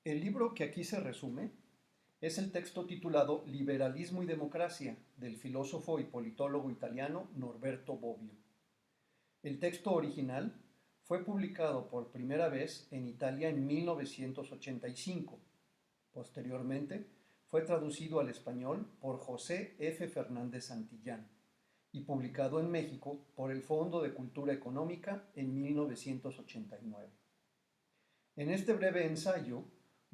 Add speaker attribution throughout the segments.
Speaker 1: El libro que aquí se resume es el texto titulado Liberalismo y democracia del filósofo y politólogo italiano Norberto Bobbio. El texto original fue publicado por primera vez en Italia en 1985. Posteriormente, fue traducido al español por José F. Fernández Santillán y publicado en México por el Fondo de Cultura Económica en 1989. En este breve ensayo,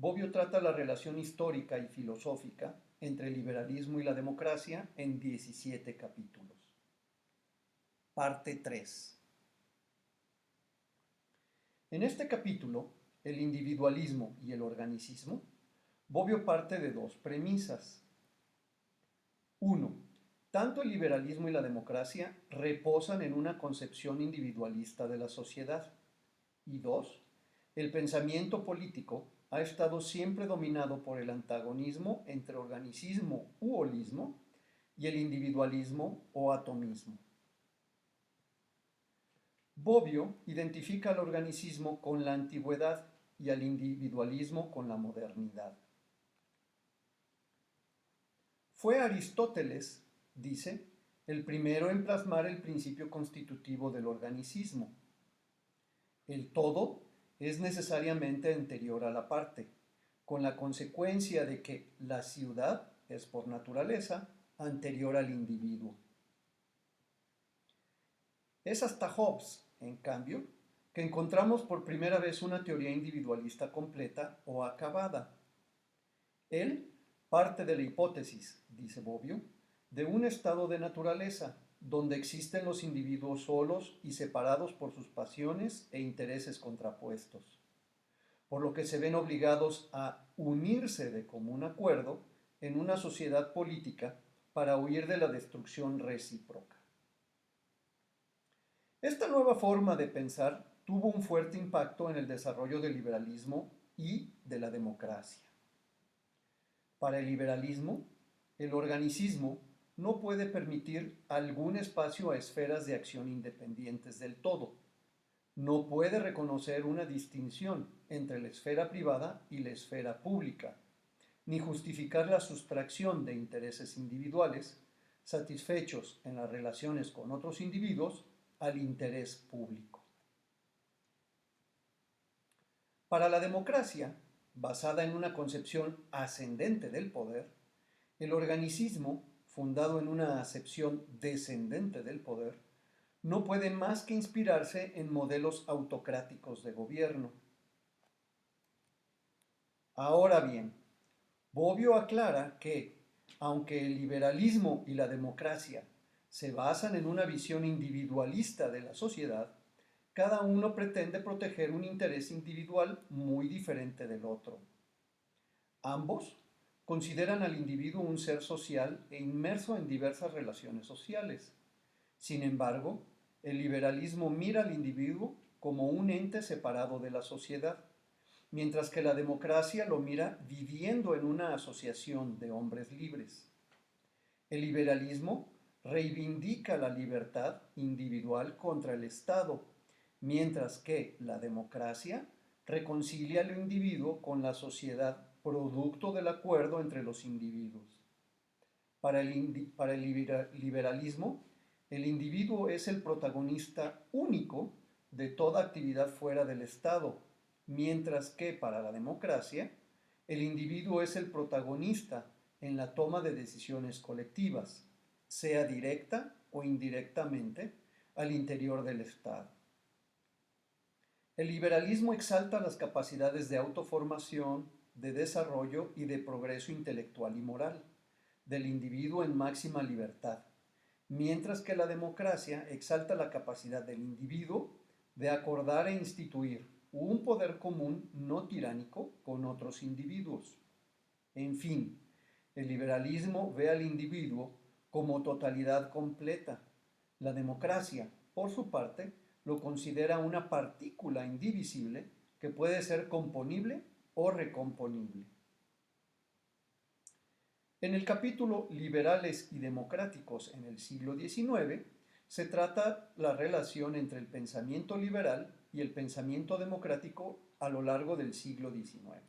Speaker 1: Bobbio trata la relación histórica y filosófica entre el liberalismo y la democracia en 17 capítulos. Parte 3. En este capítulo, el individualismo y el organicismo, Bobbio parte de dos premisas. 1. Tanto el liberalismo y la democracia reposan en una concepción individualista de la sociedad. Y 2. El pensamiento político ha estado siempre dominado por el antagonismo entre organicismo u holismo y el individualismo o atomismo. Bobbio identifica al organicismo con la antigüedad y al individualismo con la modernidad. Fue Aristóteles, dice, el primero en plasmar el principio constitutivo del organicismo. El todo es necesariamente anterior a la parte, con la consecuencia de que la ciudad es por naturaleza anterior al individuo. Es hasta Hobbes, en cambio, que encontramos por primera vez una teoría individualista completa o acabada. Él parte de la hipótesis, dice Bobbio, de un estado de naturaleza donde existen los individuos solos y separados por sus pasiones e intereses contrapuestos, por lo que se ven obligados a unirse de común acuerdo en una sociedad política para huir de la destrucción recíproca. Esta nueva forma de pensar tuvo un fuerte impacto en el desarrollo del liberalismo y de la democracia. Para el liberalismo, el organicismo no puede permitir algún espacio a esferas de acción independientes del todo. No puede reconocer una distinción entre la esfera privada y la esfera pública, ni justificar la sustracción de intereses individuales satisfechos en las relaciones con otros individuos al interés público. Para la democracia, basada en una concepción ascendente del poder, el organicismo, fundado en una acepción descendente del poder, no puede más que inspirarse en modelos autocráticos de gobierno. Ahora bien, Bobbio aclara que, aunque el liberalismo y la democracia se basan en una visión individualista de la sociedad, cada uno pretende proteger un interés individual muy diferente del otro. Ambos consideran al individuo un ser social e inmerso en diversas relaciones sociales. Sin embargo, el liberalismo mira al individuo como un ente separado de la sociedad, mientras que la democracia lo mira viviendo en una asociación de hombres libres. El liberalismo reivindica la libertad individual contra el Estado, mientras que la democracia reconcilia al individuo con la sociedad producto del acuerdo entre los individuos. Para el liberalismo, el individuo es el protagonista único de toda actividad fuera del Estado, mientras que para la democracia, el individuo es el protagonista en la toma de decisiones colectivas, sea directa o indirectamente, al interior del Estado. El liberalismo exalta las capacidades de autoformación, de desarrollo y de progreso intelectual y moral del individuo en máxima libertad, mientras que la democracia exalta la capacidad del individuo de acordar e instituir un poder común no tiránico con otros individuos. En fin, el liberalismo ve al individuo como totalidad completa. La democracia, por su parte, lo considera una partícula indivisible que puede ser componible o recomponible. En el capítulo Liberales y democráticos en el siglo XIX, se trata la relación entre el pensamiento liberal y el pensamiento democrático a lo largo del siglo XIX.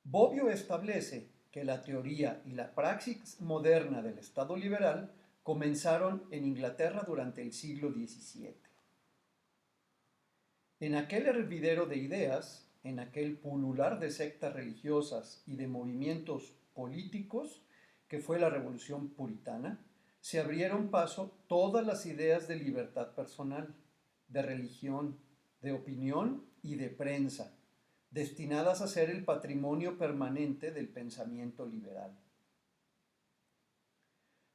Speaker 1: Bobbio establece que la teoría y la praxis moderna del Estado liberal comenzaron en Inglaterra durante el siglo XVII. En aquel hervidero de ideas, en aquel pulular de sectas religiosas y de movimientos políticos que fue la Revolución Puritana, se abrieron paso todas las ideas de libertad personal, de religión, de opinión y de prensa, destinadas a ser el patrimonio permanente del pensamiento liberal.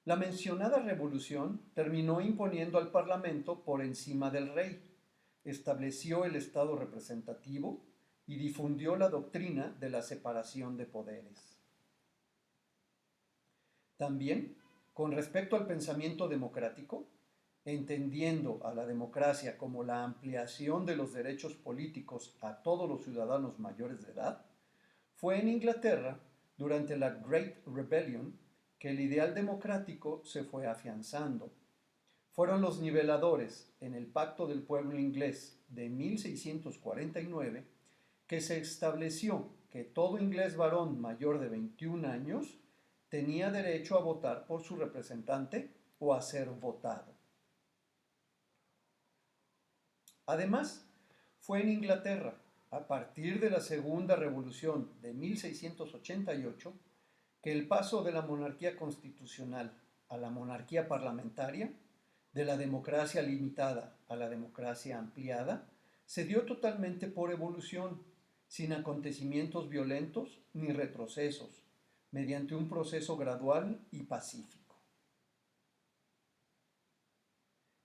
Speaker 1: La mencionada revolución terminó imponiendo al Parlamento por encima del rey, estableció el Estado representativo y difundió la doctrina de la separación de poderes. También, con respecto al pensamiento democrático, entendiendo a la democracia como la ampliación de los derechos políticos a todos los ciudadanos mayores de edad, fue en Inglaterra, durante la Great Rebellion, que el ideal democrático se fue afianzando. Fueron los niveladores en el Pacto del Pueblo Inglés de 1649 que se estableció que todo inglés varón mayor de 21 años tenía derecho a votar por su representante o a ser votado. Además, fue en Inglaterra, a partir de la Segunda Revolución de 1688, que el paso de la monarquía constitucional a la monarquía parlamentaria, de la democracia limitada a la democracia ampliada, se dio totalmente por evolución, sin acontecimientos violentos ni retrocesos, mediante un proceso gradual y pacífico.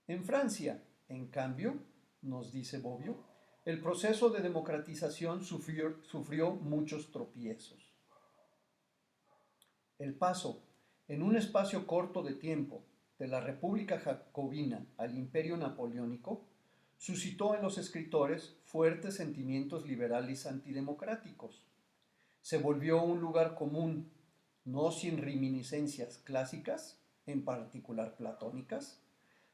Speaker 1: En Francia, en cambio, nos dice Bobbio, el proceso de democratización sufrió muchos tropiezos. El paso, en un espacio corto de tiempo, de la República Jacobina al Imperio Napoleónico, suscitó en los escritores fuertes sentimientos liberales antidemocráticos. Se volvió un lugar común, no sin reminiscencias clásicas, en particular platónicas,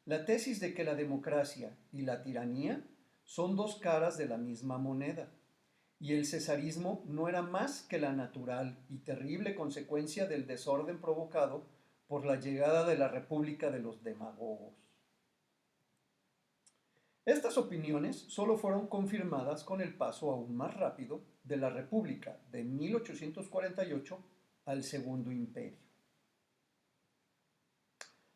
Speaker 1: la tesis de que la democracia y la tiranía son dos caras de la misma moneda, y el cesarismo no era más que la natural y terrible consecuencia del desorden provocado por la llegada de la República de los demagogos. Estas opiniones solo fueron confirmadas con el paso aún más rápido de la República de 1848 al Segundo Imperio.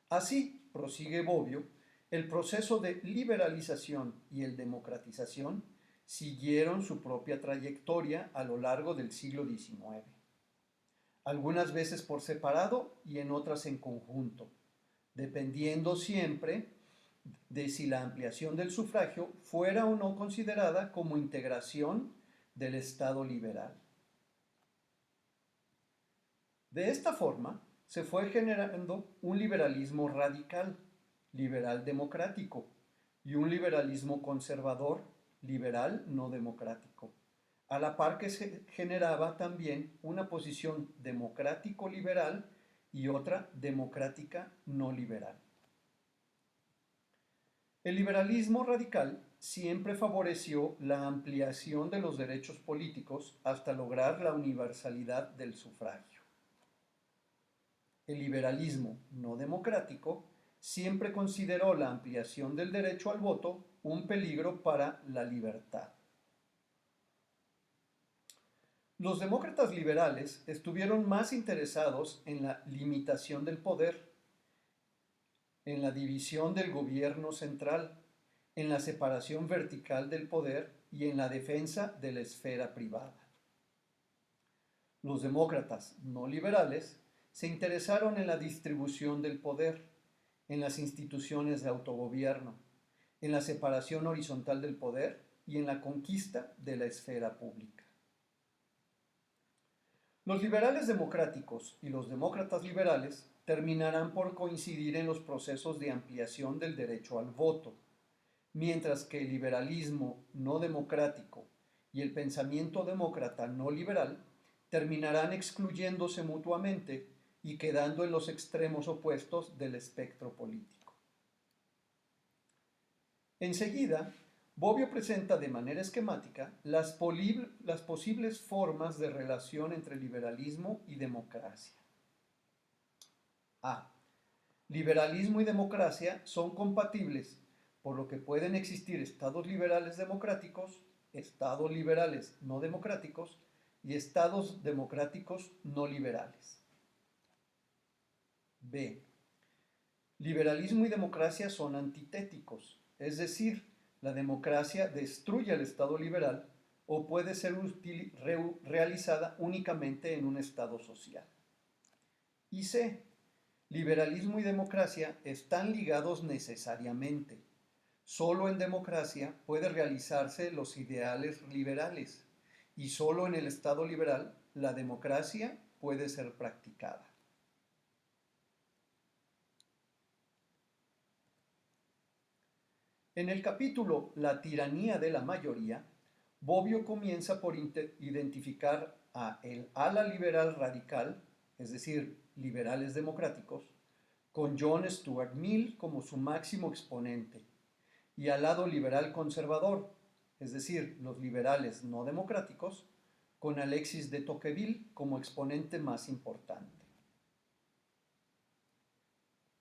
Speaker 1: Así, prosigue Bobbio, el proceso de liberalización y el democratización siguieron su propia trayectoria a lo largo del siglo XIX, algunas veces por separado y en otras en conjunto, dependiendo siempre de si la ampliación del sufragio fuera o no considerada como integración del Estado liberal. De esta forma, se fue generando un liberalismo radical, liberal democrático, y un liberalismo conservador, liberal no democrático, a la par que se generaba también una posición democrático-liberal y otra democrática no liberal. El liberalismo radical siempre favoreció la ampliación de los derechos políticos hasta lograr la universalidad del sufragio. El liberalismo no democrático siempre consideró la ampliación del derecho al voto un peligro para la libertad. Los demócratas liberales estuvieron más interesados en la limitación del poder, en la división del gobierno central, en la separación vertical del poder y en la defensa de la esfera privada. Los demócratas no liberales se interesaron en la distribución del poder, en las instituciones de autogobierno, en la separación horizontal del poder y en la conquista de la esfera pública. Los liberales democráticos y los demócratas liberales terminarán por coincidir en los procesos de ampliación del derecho al voto, mientras que el liberalismo no democrático y el pensamiento demócrata no liberal terminarán excluyéndose mutuamente y quedando en los extremos opuestos del espectro político. Enseguida, Bobbio presenta de manera esquemática las posibles formas de relación entre liberalismo y democracia. A. Liberalismo y democracia son compatibles, por lo que pueden existir estados liberales democráticos, estados liberales no democráticos y estados democráticos no liberales. B. Liberalismo y democracia son antitéticos, es decir, la democracia destruye al estado liberal o puede ser realizada únicamente en un estado social. Y C. Liberalismo y democracia están ligados necesariamente. Solo en democracia puede realizarse los ideales liberales y solo en el Estado liberal la democracia puede ser practicada. En el capítulo La tiranía de la mayoría, Bobbio comienza por identificar a el ala liberal radical, es decir, liberales democráticos, con John Stuart Mill como su máximo exponente, y al lado liberal conservador, es decir, los liberales no democráticos, con Alexis de Tocqueville como exponente más importante.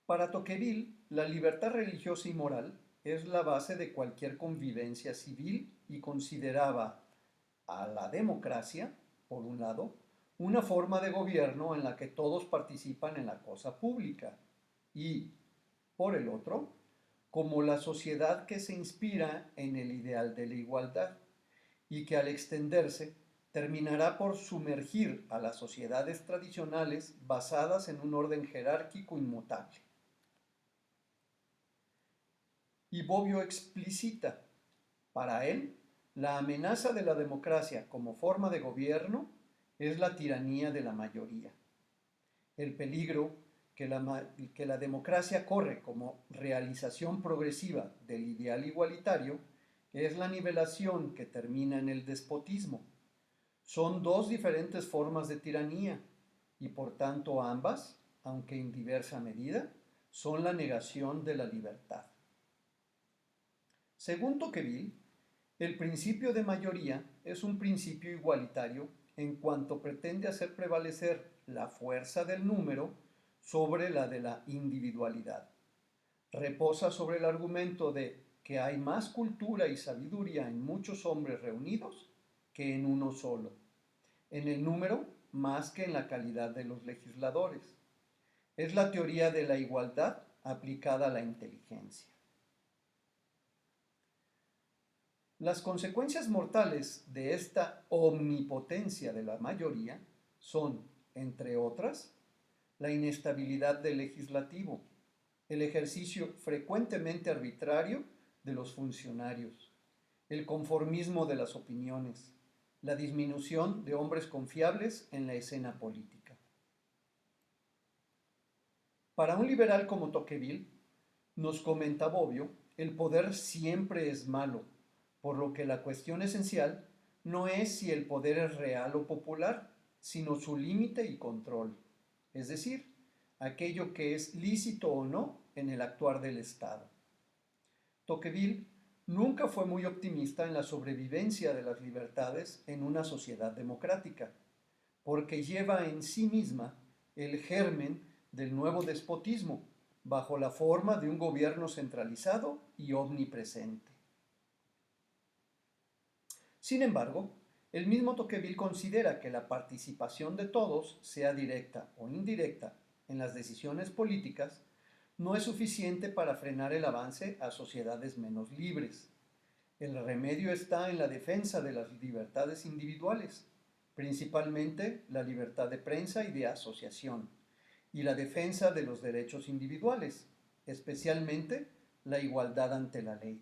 Speaker 1: Para Tocqueville, la libertad religiosa y moral es la base de cualquier convivencia civil y consideraba a la democracia, por un lado, una forma de gobierno en la que todos participan en la cosa pública y, por el otro, como la sociedad que se inspira en el ideal de la igualdad y que al extenderse terminará por sumergir a las sociedades tradicionales basadas en un orden jerárquico inmutable. Y Bobbio explicita, para él, la amenaza de la democracia como forma de gobierno es la tiranía de la mayoría. El peligro que la democracia corre como realización progresiva del ideal igualitario es la nivelación que termina en el despotismo. Son dos diferentes formas de tiranía y por tanto ambas, aunque en diversa medida, son la negación de la libertad. Según Tocqueville, el principio de mayoría es un principio igualitario en cuanto pretende hacer prevalecer la fuerza del número sobre la de la individualidad. Reposa sobre el argumento de que hay más cultura y sabiduría en muchos hombres reunidos que en uno solo, en el número más que en la calidad de los legisladores. Es la teoría de la igualdad aplicada a la inteligencia. Las consecuencias mortales de esta omnipotencia de la mayoría son, entre otras, la inestabilidad del legislativo, el ejercicio frecuentemente arbitrario de los funcionarios, el conformismo de las opiniones, la disminución de hombres confiables en la escena política. Para un liberal como Tocqueville, nos comenta Bobbio, el poder siempre es malo, por lo que la cuestión esencial no es si el poder es real o popular, sino su límite y control, es decir, aquello que es lícito o no en el actuar del Estado. Tocqueville nunca fue muy optimista en la sobrevivencia de las libertades en una sociedad democrática, porque lleva en sí misma el germen del nuevo despotismo, bajo la forma de un gobierno centralizado y omnipresente. Sin embargo, el mismo Tocqueville considera que la participación de todos, sea directa o indirecta, en las decisiones políticas, no es suficiente para frenar el avance a sociedades menos libres. El remedio está en la defensa de las libertades individuales, principalmente la libertad de prensa y de asociación, y la defensa de los derechos individuales, especialmente la igualdad ante la ley.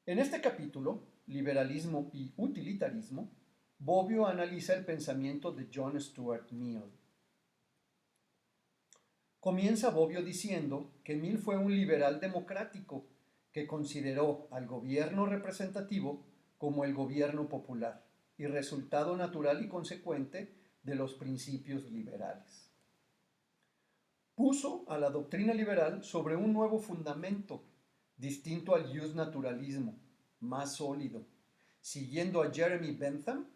Speaker 1: En este capítulo, Liberalismo y Utilitarismo, Bobbio analiza el pensamiento de John Stuart Mill. Comienza Bobbio diciendo que Mill fue un liberal democrático que consideró al gobierno representativo como el gobierno popular y resultado natural y consecuente de los principios liberales. puso a la doctrina liberal sobre un nuevo fundamento, distinto al justnaturalismo, más sólido. Siguiendo a Jeremy Bentham,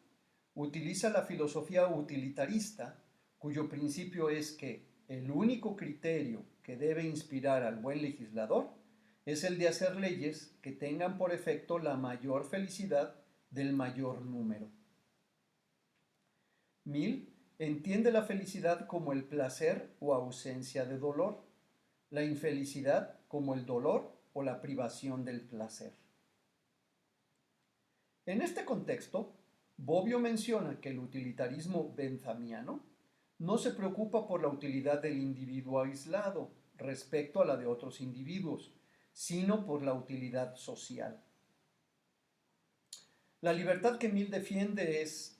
Speaker 1: utiliza la filosofía utilitarista, cuyo principio es que el único criterio que debe inspirar al buen legislador es el de hacer leyes que tengan por efecto la mayor felicidad del mayor número. Mill entiende la felicidad como el placer o ausencia de dolor, la infelicidad como el dolor o la privación del placer. En este contexto, Bobbio menciona que el utilitarismo benthamiano no se preocupa por la utilidad del individuo aislado respecto a la de otros individuos, sino por la utilidad social. La libertad que Mill defiende es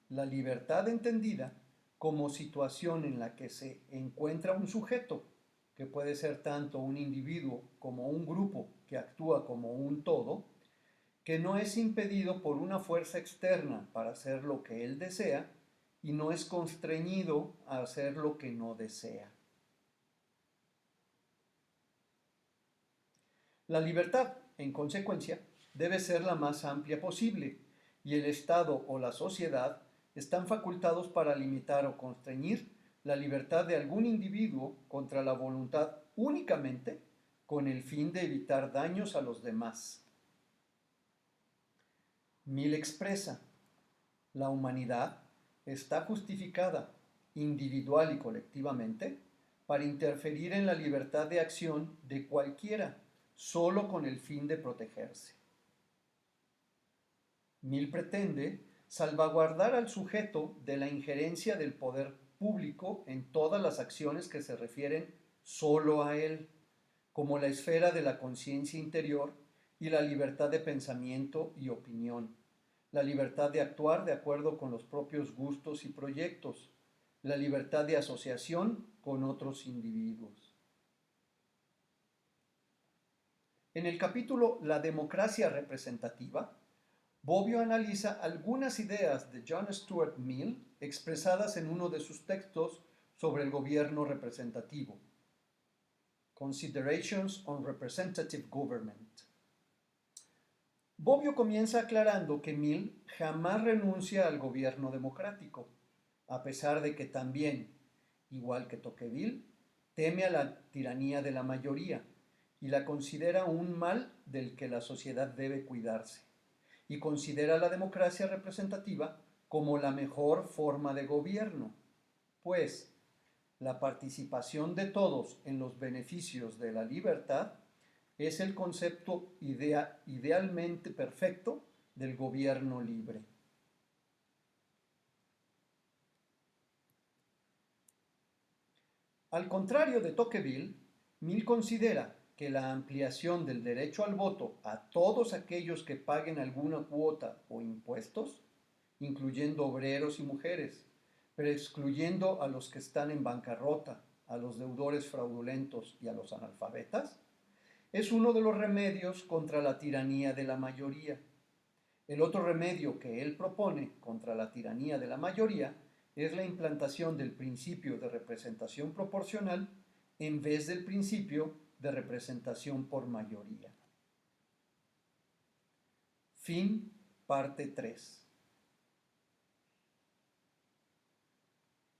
Speaker 1: la libertad entendida como situación en la que se encuentra un sujeto, que puede ser tanto un individuo como un grupo que actúa como un todo, que no es impedido por una fuerza externa para hacer lo que él desea y no es constreñido a hacer lo que no desea. La libertad, en consecuencia, debe ser la más amplia posible y el Estado o la sociedad están facultados para limitar o constreñir la libertad de algún individuo contra la voluntad únicamente con el fin de evitar daños a los demás. Mill expresa: la humanidad está justificada, individual y colectivamente, para interferir en la libertad de acción de cualquiera, solo con el fin de protegerse. Mill pretende salvaguardar al sujeto de la injerencia del poder público en todas las acciones que se refieren solo a él, como la esfera de la conciencia interior y la libertad de pensamiento y opinión, la libertad de actuar de acuerdo con los propios gustos y proyectos, la libertad de asociación con otros individuos. En el capítulo La democracia representativa, Bobbio analiza algunas ideas de John Stuart Mill expresadas en uno de sus textos sobre el gobierno representativo, Considerations on Representative Government. Bobbio comienza aclarando que Mill jamás renuncia al gobierno democrático, a pesar de que también, igual que Tocqueville, teme a la tiranía de la mayoría y la considera un mal del que la sociedad debe cuidarse, y considera la democracia representativa como la mejor forma de gobierno, pues la participación de todos en los beneficios de la libertad es el concepto idealmente perfecto del gobierno libre. Al contrario de Tocqueville, Mill considera que la ampliación del derecho al voto a todos aquellos que paguen alguna cuota o impuestos, incluyendo obreros y mujeres, pero excluyendo a los que están en bancarrota, a los deudores fraudulentos y a los analfabetas, es uno de los remedios contra la tiranía de la mayoría. El otro remedio que él propone contra la tiranía de la mayoría es la implantación del principio de representación proporcional en vez del principio de representación por mayoría. Fin, parte 3.